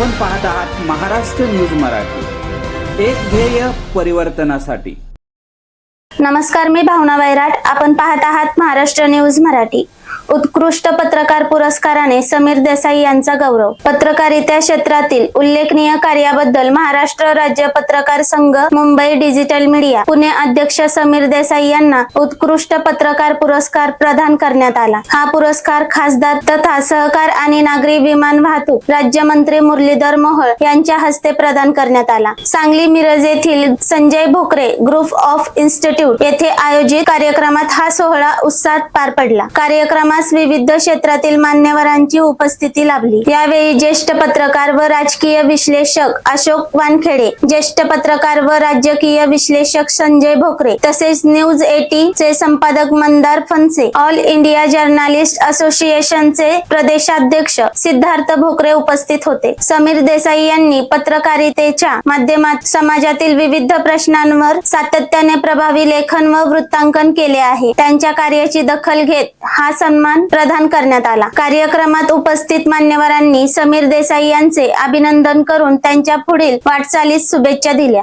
आपण पाहत आहात महाराष्ट्र न्यूज मराठी, एक ध्येय परिवर्तनासाठी। नमस्कार, मी भावना वैराट। आपण पाहत आहात महाराष्ट्र न्यूज मराठी। उत्कृष्ट पत्रकार पुरस्काराने समीर देसाई यांचा गौरव। पत्रकारिता क्षेत्रातील उल्लेखनीय कार्याबद्दल महाराष्ट्र राज्य पत्रकार संघ मुंबई डिजिटल मीडिया पुणे अध्यक्ष समीर देसाई यांना उत्कृष्ट पत्रकार पुरस्कार प्रदान करण्यात आला। हा पुरस्कार खासदार तथा सहकार आणि नागरी विमान वाहतूक राज्यमंत्री मुरलीधर मोहोळ यांच्या हस्ते प्रदान करण्यात आला। सांगली मिरज येथील Sanjay Bhokare group of institute येथे आयोजित कार्यक्रमात हा सोहळा उत्साहात पार पडला। कार्यक्रमास विविध क्षेत्रातील मान्यवरांची उपस्थिती लाभली। यावेळी ज्येष्ठ पत्रकार व राजकीय विश्लेषक अशोक वानखेडे, ज्येष्ठ पत्रकार व राजकीय विश्लेषक संजय भोकरे तसेच न्यूज 80 चे संपादक Mandar Phanse, all India journalist असोसिएशनचे प्रदेशाध्यक्ष सिद्धार्थ भोकरे उपस्थित होते। समीर देसाई यांनी पत्रकारितेच्या माध्यमात समाजातील विविध प्रश्नांवर सातत्याने प्रभावी लेखन व वृत्तांकन केले आहे। त्यांच्या कार्याची दखल घेत हा सन्मान प्रदान करण्यात आला। कार्यक्रमात उपस्थित मान्यवरांनी समीर देसाई यांचे अभिनंदन करून त्यांच्या पुढील वाटचालीस शुभेच्छा दिल्या।